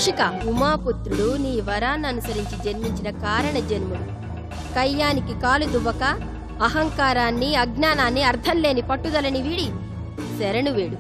మూషిక, ఉమాపుత్రుడు నీ వరాన్ని అనుసరించి జన్మించిన కారణ జన్ముడు. కయ్యానికి కాలు దువ్వక అహంకారాన్ని, అజ్ఞానాన్ని, అర్థం లేని పట్టుదలని వీడి శరణు వేడు,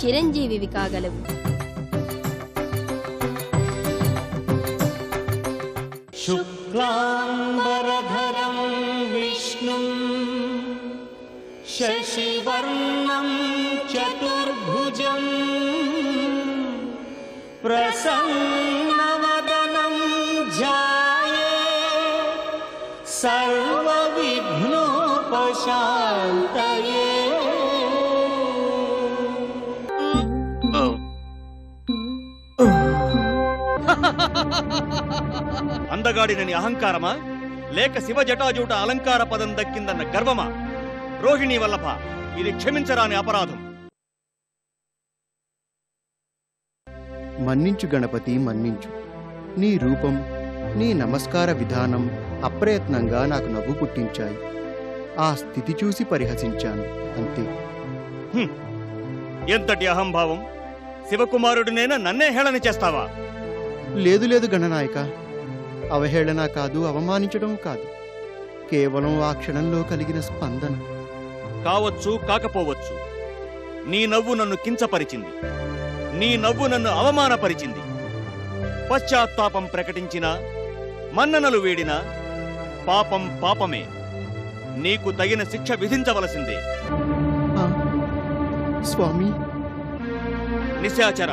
చిరంజీవివి కాగలవు. శుక్లాంబరధరం విష్ణుం శశివర్ణం చతుర్భుజం ప్రసన్నవదనం ధ్యాయే సర్వవిఘ్నోపశాంతయే. అందగాడినని అహంకారమా, లేక శివ జటాజూట అలంకార పదం దక్కిందన్న గర్వమా? రోహిణీ వల్లభ, ఇది క్షమించరాని అపరాధం. మన్నించు గణపతి, మన్నించు. నీ రూపం, నీ నమస్కార విధానం అప్రయత్నంగా నాకు నవ్వు పుట్టించాయి. ఆ స్థితి చూసి పరిహసించాను, అంతే. ఎంతటి అహంభావం! శివకుమారుడినైనా నన్నే హేళన చేస్తావా? లేదు లేదు గణనాయక, అవహేళన కాదు, అవమానించడం కాదు, కేవలం ఆ క్షణంలో కలిగిన స్పందన. కావచ్చు, కాకపోవచ్చు. నీ నవ్వు నన్ను కించపరిచింది, నీ నవ్వు నన్ను అవమానపరిచింది. పశ్చాత్తాపం ప్రకటించినా, మన్ననలు వేడినా పాపం పాపమే. నీకు తగిన శిక్ష విధించవలసిందే. స్వామి, నిశాచర,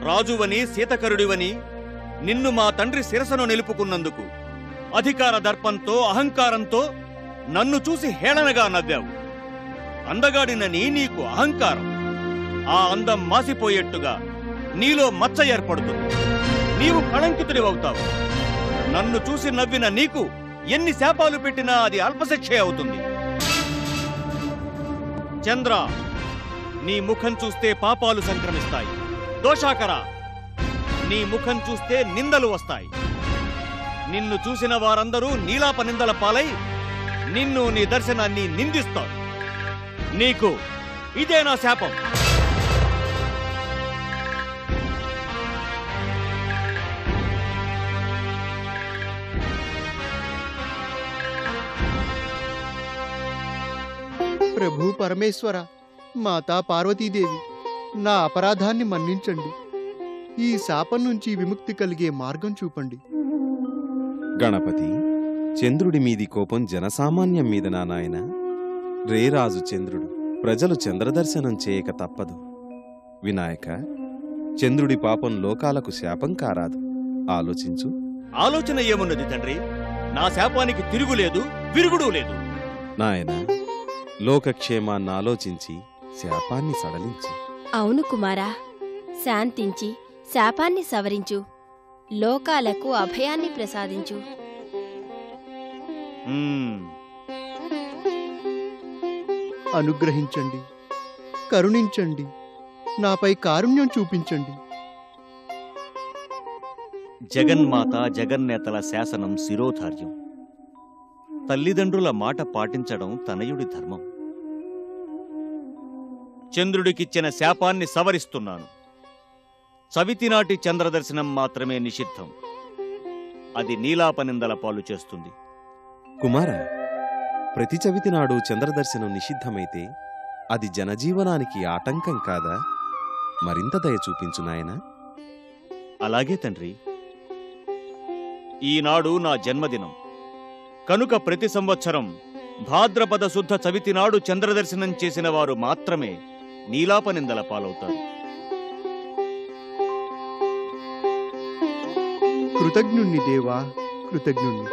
రాజువని, సీతకరుడివని నిన్ను మా తండ్రి శిరసను నిలుపుకున్నందుకు అధికార దర్పంతో, అహంకారంతో నన్ను చూసి హేళనగా నవ్వావు. అందగాడినని నీకు అహంకారం. ఆ అందం మాసిపోయేట్టుగా నీలో మచ్చ ఏర్పడుతుంది. నీవు కళంకితుడివవుతావు. నన్ను చూసి నవ్విన నీకు ఎన్ని శాపాలు పెట్టినా అది అల్పశిక్షే అవుతుంది. చంద్ర, నీ ముఖం చూస్తే పాపాలు సంక్రమిస్తాయి. దోషాకర, నీ ముఖం చూస్తే నిందలు వస్తాయి. నిన్ను చూసిన వారందరూ నీలాప నిందల పాలై నిన్ను, నీ దర్శనాన్ని నిందిస్తారు. నీకు ఇదే నా శాపం. ప్రభు పరమేశ్వర, మాతా పార్వతీదేవి, నా అపరాధాన్ని మన్నించండి. ఈ శాపం నుంచి విముక్తి కలిగే మార్గం చూపండి. గణపతి, చంద్రుడి మీది కోపం జనసామాన్యం మీద నాయన. రేరాజు చంద్రుడు, ప్రజలు చంద్రదర్శనం చేయక తప్పదు. వినాయక, చంద్రుడి పాపం లోకాలకు శాపం కారాదు. ఆలోచించు. ఆలోచన ఏమున్నది తండ్రి? నా శాపానికి తిరుగులేదు, విరుగుడు లేదు. నాయన, లోకక్షేమాన్ని ఆలోచించి శాపాన్ని సడలించు. అవును కుమారా, శాంతించి శాపాన్ని సవరించు, లోకాలకు అభయాన్ని ప్రసాదించు. అనుగ్రహించండి, కరుణించండి, నాపై కారుణ్యం చూపించండి. జగన్మాత, జగన్నేతల శాసనం శిరోధార్యం. తల్లిదండ్రుల మాట పాటించడం తనయుడి ధర్మం. చంద్రుడికిచ్చిన శాపాన్ని సవరిస్తున్నాను. చవితినాటి చంద్రదర్శనం మాత్రమే నిషిద్ధం. అది నీలాపనిందల పాలు చేస్తుంది. కుమార, ప్రతి చవితి నాడు చంద్రదర్శనం నిషిద్ధమైతే అది జనజీవనానికి ఆటంకం కాదా? మరింత దయ చూపించు నాయనా. అలాగే తండ్రి. ఈనాడు నా జన్మదినం కనుక ప్రతి సంవత్సరం భాద్రపద శుద్ధ చవితి నాడు చంద్రదర్శనం చేసిన వారు మాత్రమే నీలాపనిందల పాలవుతారు. కృతజ్ఞుణ్ణి దేవా, కృతజ్ఞుణ్ణి.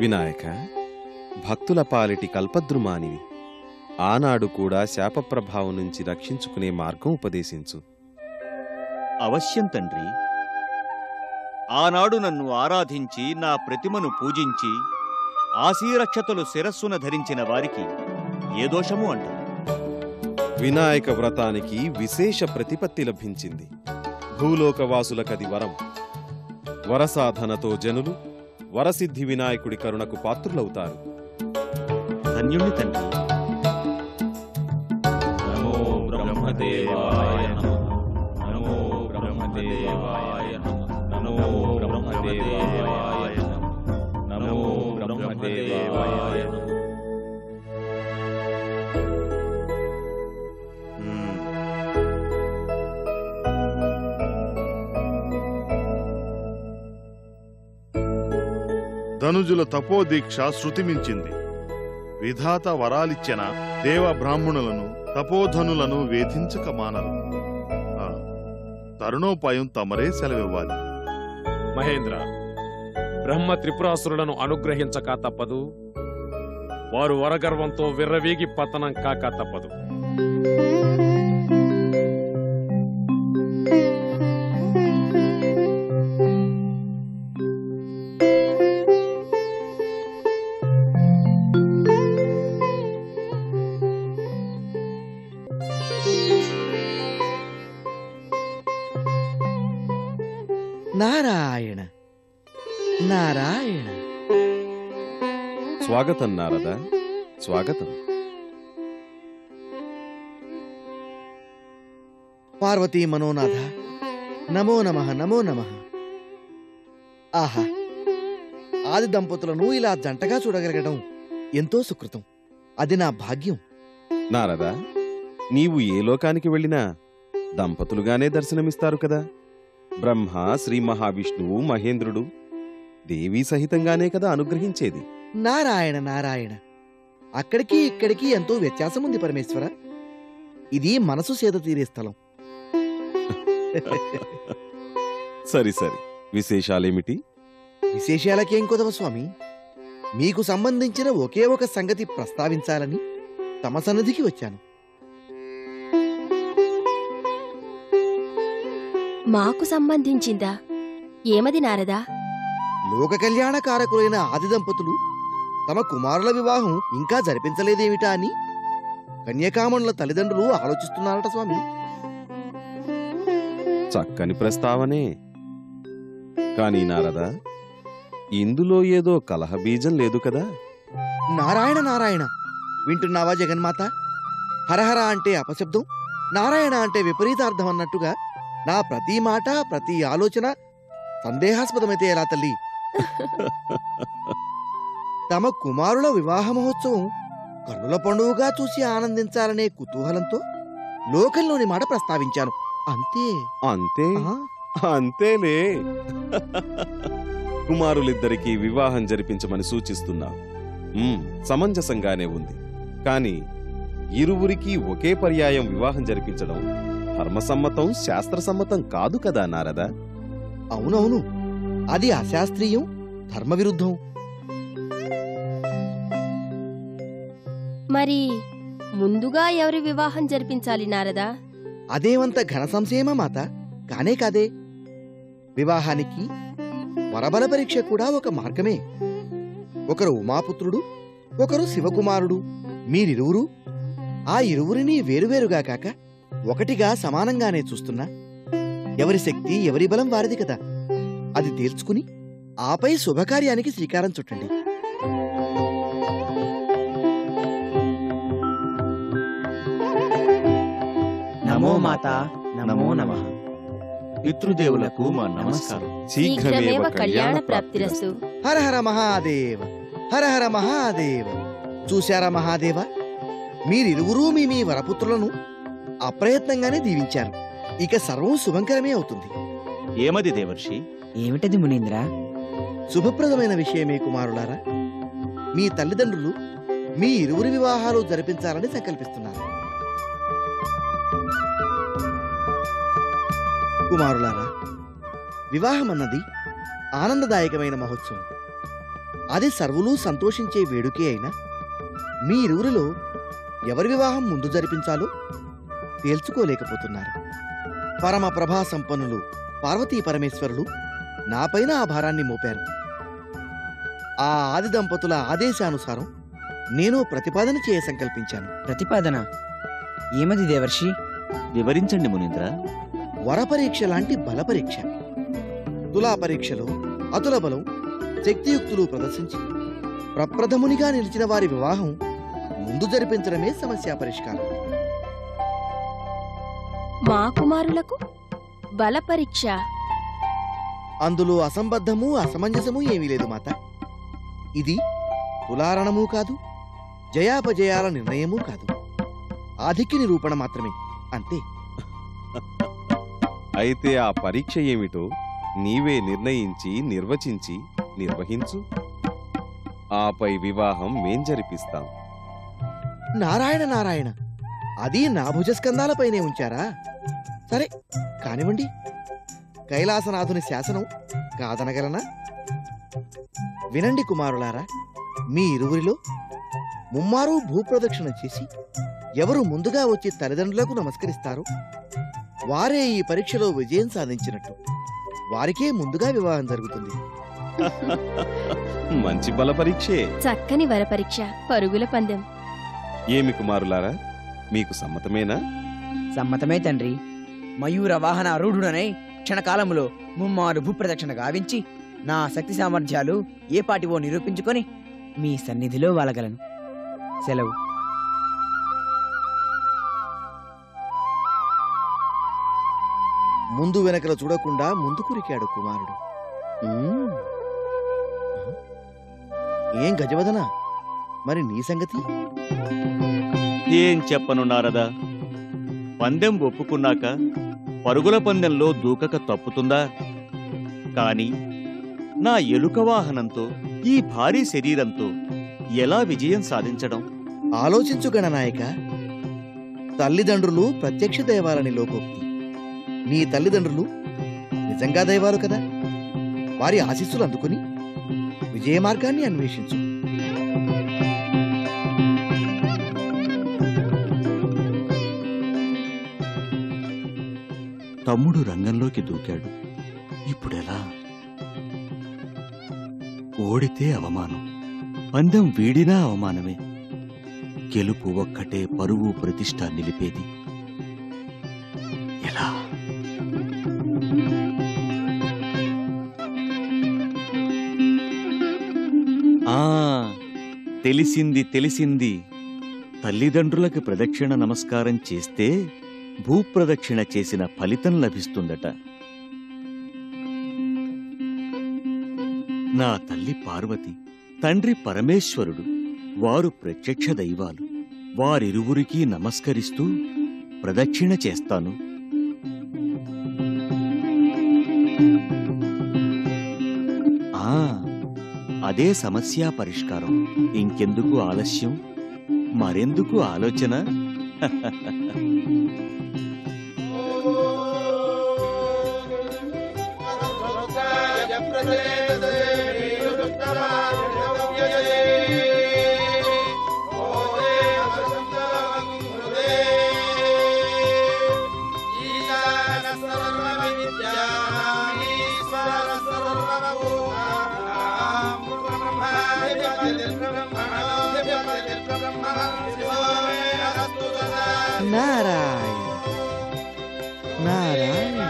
వినాయక, భక్తుల పాలిటి కల్పద్రుమానివి. ఆనాడు కూడా శాపప్రభావం నుంచి రక్షించుకునే మార్గం ఉపదేశించు. అవశ్యం తండ్రి. ఆనాడు నన్ను ఆరాధించి నా ప్రతిమను పూజించి ఆశీరక్షతలు శిరస్సున ధరించిన వారికి ఏ దోషము అంటారు? వినాయక వ్రతానికి విశేష ప్రతిపత్తి లభించింది. భూలోకవాసులకది వరం. వరసాధనతో జనులు వరసిద్ధి వినాయకుడి కరుణకు పాత్రులవుతారు. ధన్యుని తండ్రి. నమో బ్రహ్మదేవాయ. ధనుజుల తపోదీక్ష శృతిమించింది. విధాత వరాలిచ్చిన దేవ బ్రాహ్మణులను తపోధనులను వేధించక మానరు. తరుణోపాయం తమరే సెలవివ్వాలి. మహేంద్ర, బ్రహ్మ త్రిపురాసురులను అనుగ్రహించక తప్పదు. వారు వరగర్వంతో విర్రవీగి పతనం కాక తప్పదు. నారాయణ నారాయణ. స్వాగతం నారద, స్వాగతం. పార్వతీ మనోనాథ, నమో నమః నమో నమః. ఆహా, ఆది దంపతులను ఇలా జంటగా చూడగలగడం ఎంతో సుకృతం. అది నా భాగ్యం. నారద, నీవు ఏ లోకానికి వెళ్ళినా దంపతులుగానే దర్శనమిస్తారు కదా. బ్రహ్మ, శ్రీ మహావిష్ణువు, మహేంద్రుడు దేవీ సహితంగానే కదా అనుగ్రహించేది. నారాయణ నారాయణ. అక్కడికి ఇక్కడికి ఎంతో వ్యత్యాసముంది పరమేశ్వర. ఇది మనసు సేద తీరే స్థలం. సరి సరి, విశేషాలేమిటి? విశేషాలకేం కొదవ స్వామి. మీకు సంబంధించిన ఒకే ఒక సంగతి ప్రస్తావించాలని తమ సన్నిధికి వచ్చాను. మాకు సంబంధించిందా? ఏమది నారదా? లోక కళ్యాణకారకులైన ఆది దంపతులు తమ కుమారుల వివాహం ఇంకా జరిపించలేదేమిటా అని కన్యకామణుల తల్లిదండ్రులు ఆలోచిస్తున్నారట స్వామి. చక్కని ప్రస్తావనే. కాని నారద, ఇందులో ఏదో కలహబీజం లేదు కదా? నారాయణ నారాయణ. వింటున్నావా జగన్మాత? హరహర అంటే అపశబ్దం, నారాయణ అంటే విపరీతార్థం అన్నట్టుగా నా ప్రతి మాట ప్రతి ఆలోచన సందేహాస్పదమైతే ఎలా తల్లి? తమ కుమారుల వివాహ మహోత్సవం కన్నుల పండుగగా చూసి ఆనందించాలనే కుతూహలంతో లోకంలోని మాట ప్రస్తావించాను అంతే. అంతే ఆ? అంతేలే. కుమారులిద్దరికీ వివాహం జరిపించమని సూచిస్తున్నావు. సమంజసంగానే ఉంది. కాని ఇరువురికి ఒకే పర్యాయం వివాహం జరిపించడం ధర్మసమ్మతం, శాస్త్రసమ్మతం కాదు కదా నారద? అవునవును, అది అశాస్త్రీయం, ధర్మవిరుద్ధం. మరి ముందుగా ఎవరి వివాహం జరిపించాలి నారదా? అదేమంత ఘన సంశయమా మాత? కానే కాదే. వివాహానికి వరబల పరీక్ష కూడా ఒక మార్గమే. ఒకరు ఉమాపుత్రుడు, ఒకరు శివకుమారుడు. మీరిరువురు ఆ ఇరువురిని వేరువేరుగా కాక ఒకటిగా సమానంగానే చూస్తున్నా. ఎవరి శక్తి ఎవరి బలం వారిది కదా. అది తేల్చుకుని ఆపై శుభకార్యానికి శ్రీకారం చుట్టండి. నమో మాతా, నమో నమః. పితృదేవులకు మా నమస్కారం. శీఘ్రమేవ కళ్యాణ ప్రాప్తిరస్తు. హర హర మహాదేవ, హర హర మహాదేవ. చూశారా మహాదేవ, మీరిరువురూ మీ మీ వరపుత్రులను అప్రయత్నంగానే దీవించారు. ఇక సర్వం శుభంకరమే అవుతుంది. ఏమది దేవర్షి? ఏమిటది మునీంద్ర? శుభప్రదమైన విషయమే కుమారులారా. మీ తల్లిదండ్రులు మీ ఇరువురి వివాహాలు జరిపించాలని సంకల్పిస్తున్నారు. కుమారులారా, వివాహం అన్నది ఆనందదాయకమైన మహోత్సవం. అది సర్వులు సంతోషించే వేడుకే అయినా మీ ఇరువురిలో ఎవరి వివాహం ముందు జరిపించాలో తేల్చుకోలేకపోతున్నారు. పరమ ప్రభా సంపన్నులు పార్వతీ పరమేశ్వరులు నాపైన ఆ భారాన్ని మోపారు. ఆ ఆది దంపతుల ఆదేశానుసారం నేను ప్రతిపాదన చేయ సంకల్పించాను. ప్రతిపాదన ఏమది దేవర్షి? వివరించండి మునీంద్ర. వరపరీక్ష లాంటి బలపరీక్ష. తులా పరీక్షలో అతుల బలం, శక్తియుక్తులు ప్రదర్శించి ప్రప్రథమునిగా నిలిచిన వారి వివాహం ముందు జరిపించడమే సమస్య పరిష్కారం. మా కుమారులకు బలపరీక్ష? అందులో అసంబద్ధము అసమంజసము ఏమీ లేదు మాత. ఇది తులారణము కాదు, జయాపజయాల నిర్ణయమూ కాదు. ఆధిక్య నిరూపణ మాత్రమే, అంతే. అయితే ఆ పరీక్ష ఏమిటో నీవే నిర్ణయించి నిర్వచించి నిర్వహించు. ఆపై వివాహం మేం జరిపిస్తాం. నారాయణ నారాయణ, అది నా భుజస్కంధాలపైనే ఉంచారా? సరే కానివ్వండి, కైలాసనాథుని శాసనం కాదనగలనా? వినండి కుమారులారా, మీ ఇరువురిలో ముమ్మారు భూప్రదక్షిణ చేసి ఎవరు ముందుగా వచ్చి తల్లిదండ్రులకు నమస్కరిస్తారో వారే ఈ పరీక్షలో విజయం సాధించినట్టు. వారికే ముందుగా వివాహం జరుగుతుంది. మంచి బల పరీక్షే. చక్కని వరపరీక్ష, పరుగుల పందెం. ఏమి కుమారులారా, మీకు సమ్మతమేనా? సమ్మతమే తండ్రి. మయూర వాహన రూఢుడనై క్షణకాలములో ముమ్మారు భూప్రదక్షిణ గావించి నా శక్తి సామర్థ్యాలు ఏ పాటివో నిరూపించుకొని మీ సన్నిధిలో వాలగలను. సెలవు. ముందు వెనకల చూడకుండా ముందు కురికాడు కుమారుడు. ఏం గజవదన, మరి నీ సంగతి? ఏం చెప్పను నారదా, పందెం ఒప్పుకున్నాక పరుగుల పందెంలో దూకక తప్పుతుందా? కాని నా ఎలుక వాహనంతో, ఈ భారీ శరీరంతో ఎలా విజయం సాధించడం? ఆలోచించు గణనాయక. తల్లిదండ్రులు ప్రత్యక్ష దైవాలని లోకోక్తి. నీ తల్లిదండ్రులు నిజంగా దైవాలు కదా. వారి ఆశీస్సులు అందుకుని విజయ మార్గాన్ని అన్వేషించు. తమ్ముడు రంగంలోకి దూకాడు. ఇప్పుడెలా? ఓడితే అవమానం, పందెం వీడినా అవమానమే. గెలుపు ఒక్కటే పరువు ప్రతిష్ట నిలిపేది. ఎలా? తెలిసింది. తల్లిదండ్రులకు ప్రదక్షిణ నమస్కారం చేస్తే భూప్రదక్షిణ చేసిన ఫలితం లభిస్తుందట. నా తల్లి పార్వతి, తండ్రి పరమేశ్వరుడు, వారు ప్రత్యక్ష దైవాలు. వారిరువురికీ నమస్కరిస్తూ ప్రదక్షిణ చేస్తాను. అదే సమస్య పరిష్కారం. ఇంకెందుకు ఆలస్యం, మరెందుకు ఆలోచన? నారాయణ నారాయణ.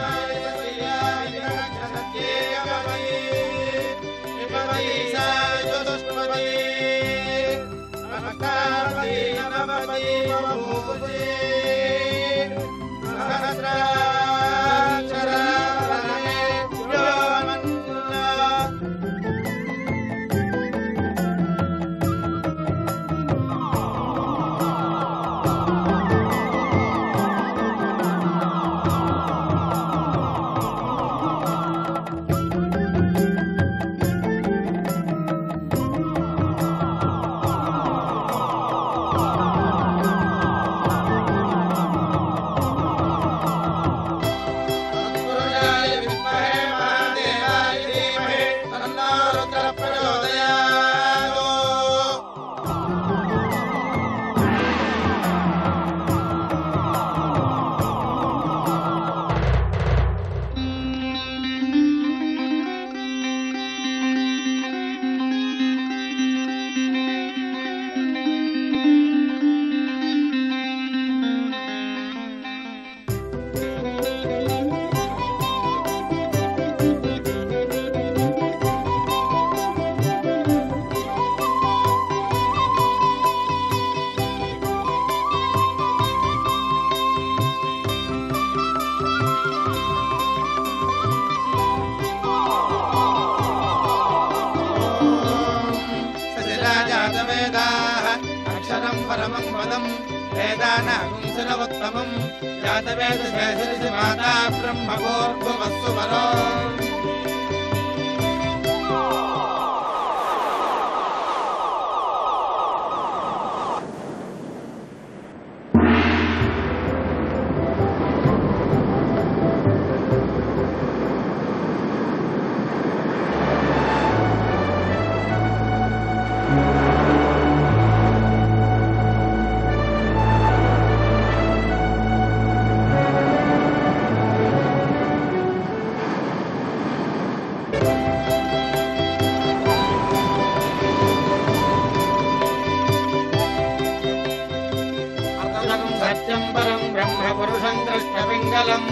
సత్యం పరం బ్రహ్మ పురుషం దృష్టపింగళం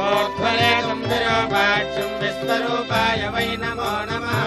ఊర్ధ్వరేతం విరూపాక్షం విశ్వరూపాయ వై నమో నమః.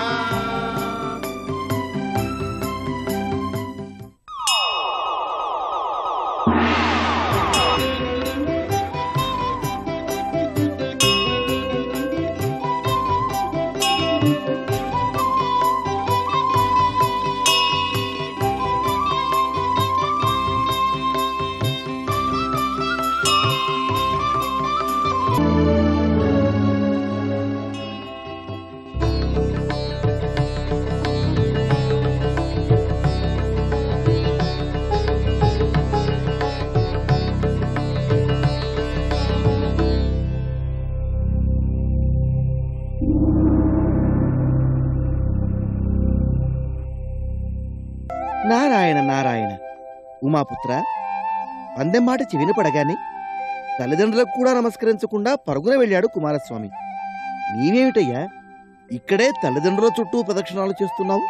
నారాయణ నారాయణ. ఉమాపుత్ర, పందెం మాట చెవిన పడగానే తల్లిదండ్రులకు కూడా నమస్కరించకుండా పరుగున వెళ్ళాడు కుమారస్వామి. నీవేమిటయ్యా ఇక్కడే తల్లిదండ్రుల చుట్టూ ప్రదక్షిణాలు చేస్తున్నావు?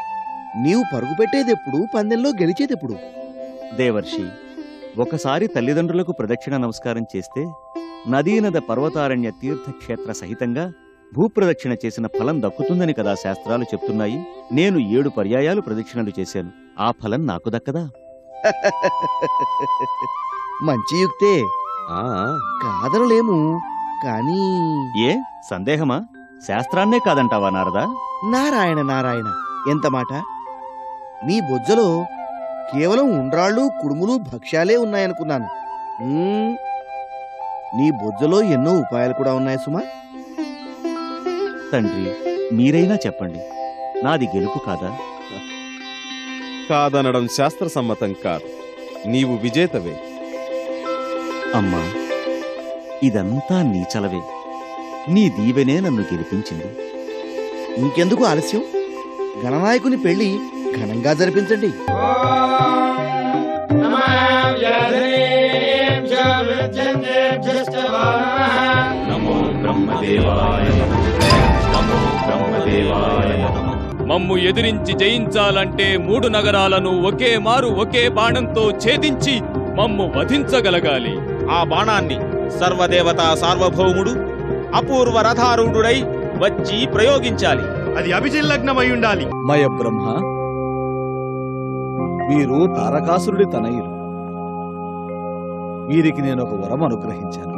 నీవు పరుగు పెట్టేదెప్పుడు, పందెంలో గెలిచేదెప్పుడు? దేవర్షి, ఒకసారి తల్లిదండ్రులకు ప్రదక్షిణ నమస్కారం చేస్తే నదీనద పర్వతారణ్య తీర్థక్షేత్ర సహితంగా భూప్రదక్షిణ చేసిన ఫలం దక్కుతుందని కదా శాస్త్రాలు చెప్తున్నాయి. నేను 7 పర్యాయాలు ప్రదక్షిణలు చేశాను. ఆ ఫలం నాకు దక్కదా? మంచి యుక్తే, ఆ కాదనలేము. కానీ ఏ సందేహమా? శాస్త్రాన్నే కాదంటావా నారదా? నారాయణ నారాయణ, ఎంత మాట! నీ బొజ్జలో కేవలం ఉండ్రాళ్ళు, కుడుములు, భక్ష్యాలే ఉన్నాయనుకున్నాను. నీ బొజ్జలో ఎన్నో ఉపాయాలు కూడా ఉన్నాయి సుమా. తండ్రి, మీరైనా చెప్పండి, నాది గెలుపు కాదా? కాదనడం శాస్త్రసమ్మతం కాదు. నీవు విజేతవే. అమ్మా, ఇదంతా నీ చలవే. నీ దీవెనే నన్ను గెలిపించింది. ఇంకెందుకు ఆలస్యం? గణనాయకుని పెళ్లి ఘనంగా జరిపించండి. మమ్ము ఎదిరించి జయించాలంటే 3 నగరాలను ఒకే మారు ఒకే బాణంతో ఛేదించి మమ్ము వధించగలగాలి. ఆ బాణాన్ని సర్వదేవతా సార్వభౌముడు అపూర్వ రథారూఢుడై వచ్చి ప్రయోగించాలి. అది అభిజిల్లగ్నమై ఉండాలి. మయ బ్రహ్మ, వీరు తారకాసురుడి తనయులు. వీరికి నేను ఒక వరం అనుగ్రహించాను.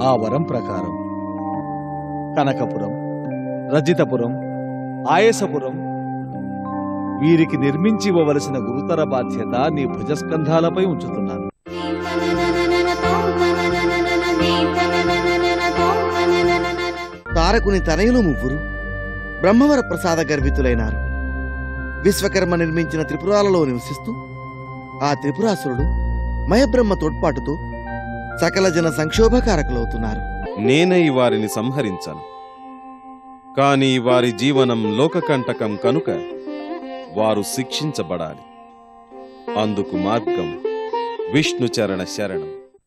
ఆ వరం ప్రకారం కనకపురం, రజితపురం, ఆయసపురం వీరికి నిర్మించి ఇవ్వవలసిన గురుతర బాధ్యత నీ భుజస్కంధాలపై ఉంచుతున్నాను. తారకుని తనయులు 3 బ్రహ్మవర ప్రసాద గర్వితులైనారు. విశ్వకర్మ నిర్మించిన త్రిపురాలలో నివసిస్తూ ఆ త్రిపురాసురుడు మయబ్రహ్మ తోడ్పాటుతో సకల జన సంక్షోభకారకులవుతున్నారు. నేనై వారిని సంహరించను. కాని వారి జీవనం లోకకంటకం కనుక వారు శిక్షించబడాలి. అందుకు మార్గం విష్ణుచరణ శరణం.